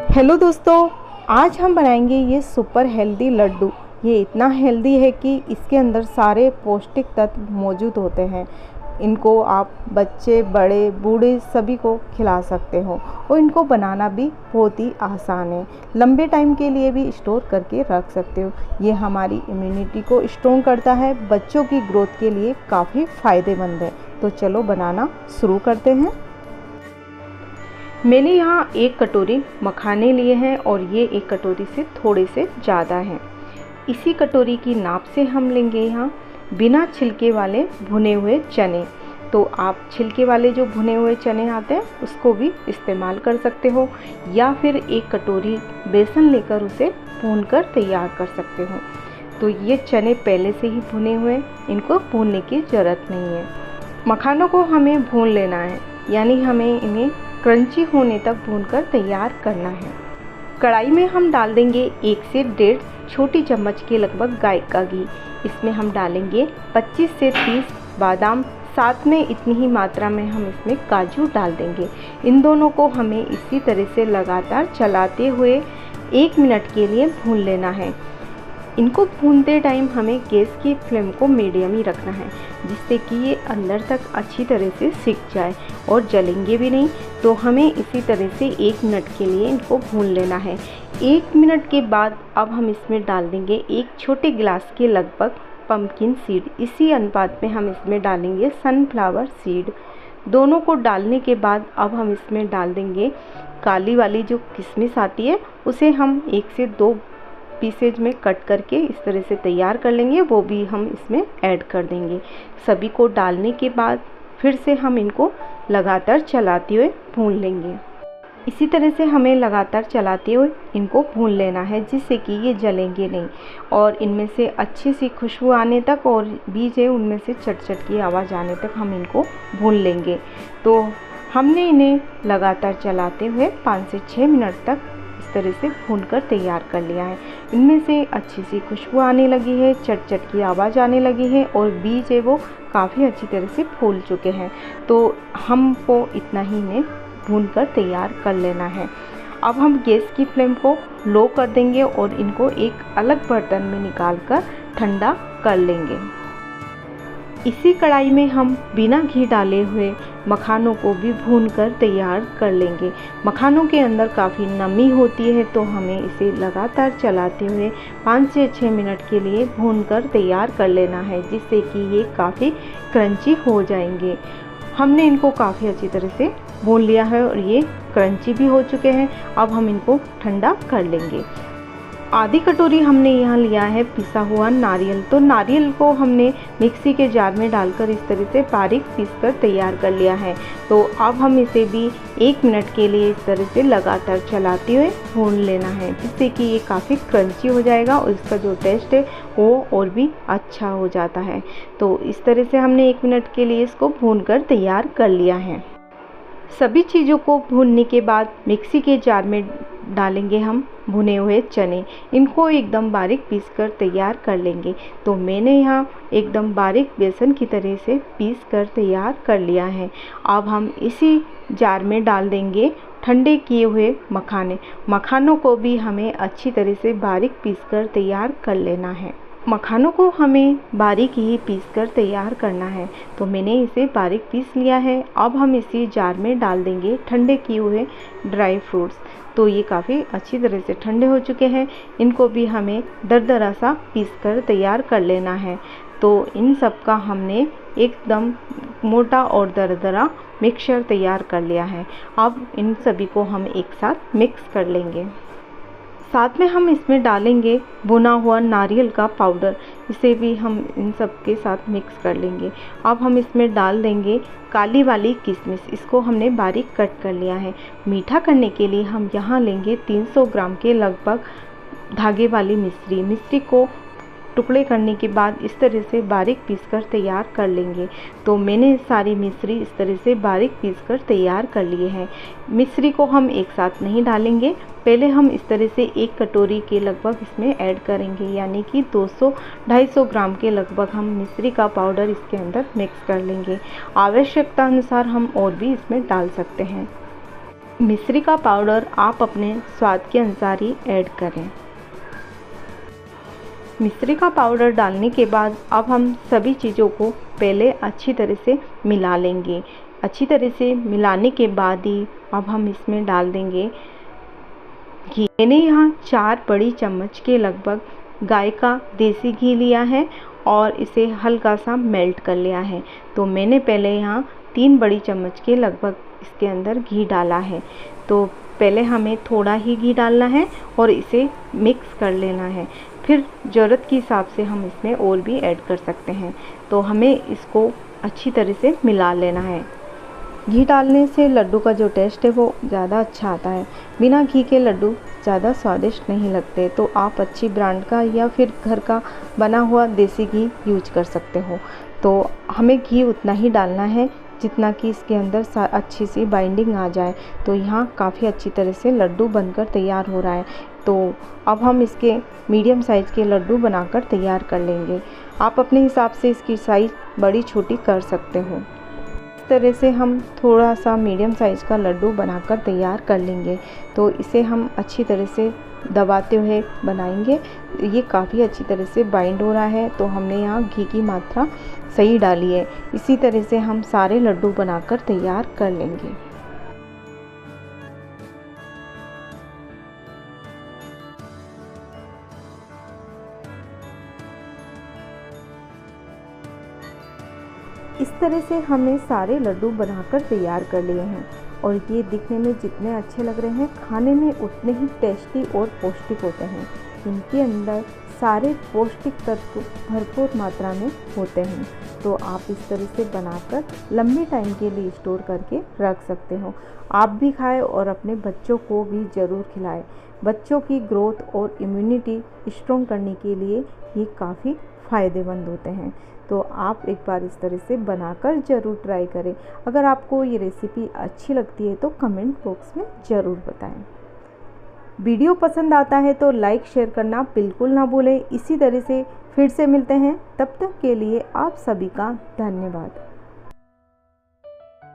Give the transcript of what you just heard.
Hello दोस्तों, आज हम बनाएंगे ये सुपर हेल्दी लड्डू। ये इतना हेल्दी है कि इसके अंदर सारे पौष्टिक तत्व मौजूद होते हैं। इनको आप बच्चे, बड़े, बूढ़े सभी को खिला सकते हो और इनको बनाना भी बहुत ही आसान है। लंबे टाइम के लिए भी स्टोर करके रख सकते हो। ये हमारी इम्यूनिटी को स्ट्रॉन्ग करता है, बच्चों की ग्रोथ के लिए काफ़ी फ़ायदेमंद है। तो चलो बनाना शुरू करते हैं। मैंने यहाँ 1 कटोरी मखाने लिए हैं और ये 1 कटोरी से थोड़े से ज़्यादा हैं। इसी कटोरी की नाप से हम लेंगे यहाँ बिना छिलके वाले भुने हुए चने। तो आप छिलके वाले जो भुने हुए चने आते हैं उसको भी इस्तेमाल कर सकते हो, या फिर 1 कटोरी बेसन लेकर उसे भूनकर तैयार कर सकते हो। तो ये चने पहले से ही भुने हुए, इनको भूनने की ज़रूरत नहीं है। मखानों को हमें भून लेना है, यानी हमें इन्हें क्रंची होने तक भूनकर तैयार करना है। कढ़ाई में हम डाल देंगे 1 से 1.5 छोटी चम्मच के लगभग गाय का घी। इसमें हम डालेंगे 25 से 30 बादाम, साथ में इतनी ही मात्रा में हम इसमें काजू डाल देंगे। इन दोनों को हमें इसी तरह से लगातार चलाते हुए 1 मिनट के लिए भून लेना है। इनको भूनते टाइम हमें गैस की फ्लेम को मीडियम ही रखना है, जिससे कि ये अंदर तक अच्छी तरह से सिक जाए और जलेंगे भी नहीं। तो हमें इसी तरह से 1 मिनट के लिए इनको भून लेना है। 1 मिनट के बाद अब हम इसमें डाल देंगे 1 छोटे गिलास के लगभग पम्पकिन सीड। इसी अनुपात में हम इसमें डालेंगे सनफ्लावर सीड। दोनों को डालने के बाद अब हम इसमें डाल देंगे काली वाली जो किशमिश आती है, उसे हम 1 से 2 पीसेज में कट करके इस तरह से तैयार कर लेंगे, वो भी हम इसमें ऐड कर देंगे। सभी को डालने के बाद फिर से हम इनको लगातार चलाते हुए भून लेंगे। इसी तरह से हमें लगातार चलाते हुए इनको भून लेना है, जिससे कि ये जलेंगे नहीं और इनमें से अच्छी सी खुशबू आने तक और बीज है उनमें से चट-चट की आवाज़ आने तक हम इनको भून लेंगे। तो हमने इन्हें लगातार चलाते हुए 5 से 6 मिनट तक इस तरह से भूनकर तैयार कर लिया है। इनमें से अच्छी सी खुशबू आने लगी है, चट-चट की आवाज़ आने लगी है और बीज है वो काफ़ी अच्छी तरह से फूल चुके हैं। तो हमको इतना ही इन्हें भूनकर तैयार कर लेना है। अब हम गैस की फ्लेम को लो कर देंगे और इनको एक अलग बर्तन में निकालकर ठंडा कर लेंगे। इसी कढ़ाई में हम बिना घी डाले हुए मखानों को भी भूनकर तैयार कर लेंगे। मखानों के अंदर काफ़ी नमी होती है, तो हमें इसे लगातार चलाते हुए 5 से 6 मिनट के लिए भूनकर तैयार कर लेना है, जिससे कि ये काफ़ी क्रंची हो जाएंगे। हमने इनको काफ़ी अच्छी तरह से भून लिया है और ये क्रंची भी हो चुके हैं। अब हम इनको ठंडा कर लेंगे। आधी कटोरी हमने यहाँ लिया है पिसा हुआ नारियल। तो नारियल को हमने मिक्सी के जार में डालकर इस तरह से बारीक पीसकर तैयार कर लिया है। तो अब हम इसे भी 1 मिनट के लिए इस तरह से लगातार चलाते हुए भून लेना है, जिससे कि ये काफ़ी क्रंची हो जाएगा और इसका जो टेस्ट है वो और भी अच्छा हो जाता है। तो इस तरह से हमने 1 मिनट के लिए इसको भूनकर तैयार कर लिया है। सभी चीज़ों को भूनने के बाद मिक्सी के जार में डालेंगे हम भुने हुए चने। इनको एकदम बारीक पीसकर तैयार कर लेंगे। तो मैंने यहाँ एकदम बारीक बेसन की तरह से पीसकर तैयार कर लिया है। अब हम इसी जार में डाल देंगे ठंडे किए हुए मखाने। मखानों को भी हमें अच्छी तरह से बारीक पीसकर तैयार कर लेना है। मखानों को हमें बारीक ही पीसकर तैयार करना है। तो मैंने इसे बारीक पीस लिया है। अब हम इसी जार में डाल देंगे ठंडे किए हुए ड्राई फ्रूट्स। तो ये काफ़ी अच्छी तरह से ठंडे हो चुके हैं। इनको भी हमें दरदरा सा पीसकर तैयार कर लेना है। तो इन सब का हमने एकदम मोटा और दरदरा मिक्सचर तैयार कर लिया है। अब इन सभी को हम एक साथ मिक्स कर लेंगे। साथ में हम इसमें डालेंगे भुना हुआ नारियल का पाउडर। इसे भी हम इन सब के साथ मिक्स कर लेंगे। अब हम इसमें डाल देंगे काली वाली किशमिश। इसको हमने बारीक कट कर लिया है। मीठा करने के लिए हम यहाँ लेंगे 300 ग्राम के लगभग धागे वाली मिश्री। मिश्री को टुकड़े करने के बाद इस तरह से बारीक पीसकर तैयार कर लेंगे। तो मैंने सारी मिश्री इस तरह से बारीक पीसकर तैयार कर लिए हैं। मिश्री को हम एक साथ नहीं डालेंगे, पहले हम इस तरह से 1 कटोरी के लगभग इसमें ऐड करेंगे, यानी कि 200-250 ग्राम के लगभग हम मिश्री का पाउडर इसके अंदर मिक्स कर लेंगे। आवश्यकता अनुसार हम और भी इसमें डाल सकते हैं। मिश्री का पाउडर आप अपने स्वाद के अनुसार ही ऐड करें। मिश्री का पाउडर डालने के बाद अब हम सभी चीज़ों को पहले अच्छी तरह से मिला लेंगे। अच्छी तरह से मिलाने के बाद ही अब हम इसमें डाल देंगे घी। मैंने यहाँ 4 बड़ी चम्मच के लगभग गाय का देसी घी लिया है और इसे हल्का सा मेल्ट कर लिया है। तो मैंने पहले यहाँ 3 बड़ी चम्मच के लगभग इसके अंदर घी डाला है। तो पहले हमें थोड़ा ही घी डालना है और इसे मिक्स कर लेना है। फिर ज़रूरत के हिसाब से हम इसमें और भी ऐड कर सकते हैं। तो हमें इसको अच्छी तरह से मिला लेना है। घी डालने से लड्डू का जो टेस्ट है वो ज़्यादा अच्छा आता है। बिना घी के लड्डू ज़्यादा स्वादिष्ट नहीं लगते। तो आप अच्छी ब्रांड का या फिर घर का बना हुआ देसी घी यूज कर सकते हो। तो हमें घी उतना ही डालना है जितना कि इसके अंदर अच्छी सी बाइंडिंग आ जाए। तो यहाँ काफ़ी अच्छी तरह से लड्डू बनकर तैयार हो रहा है। तो अब हम इसके मीडियम साइज़ के लड्डू बनाकर तैयार कर लेंगे। आप अपने हिसाब से इसकी साइज़ बड़ी छोटी कर सकते हो। इस तरह से हम थोड़ा सा मीडियम साइज़ का लड्डू बनाकर तैयार कर लेंगे। तो इसे हम अच्छी तरह से दबाते हुए बनाएंगे। ये काफ़ी अच्छी तरह से बाइंड हो रहा है। तो हमने यहाँ घी की मात्रा सही डाली है। इसी तरह से हम सारे लड्डू बनाकर तैयार कर लेंगे। इस तरह से हमने सारे लड्डू बनाकर तैयार कर लिए हैं और ये दिखने में जितने अच्छे लग रहे हैं, खाने में उतने ही टेस्टी और पौष्टिक होते हैं। इनके अंदर सारे पौष्टिक तत्व भरपूर मात्रा में होते हैं। तो आप इस तरह से बनाकर लंबे टाइम के लिए स्टोर करके रख सकते हो। आप भी खाएं और अपने बच्चों को भी ज़रूर खिलाएं। बच्चों की ग्रोथ और इम्यूनिटी स्ट्रॉन्ग करने के लिए ये काफ़ी फ़ायदेमंद होते हैं। तो आप एक बार इस तरह से बनाकर ज़रूर ट्राई करें। अगर आपको ये रेसिपी अच्छी लगती है तो कमेंट बॉक्स में ज़रूर बताएं। वीडियो पसंद आता है तो लाइक शेयर करना बिल्कुल ना भूलें। इसी तरह से फिर से मिलते हैं। तब तक के लिए आप सभी का धन्यवाद।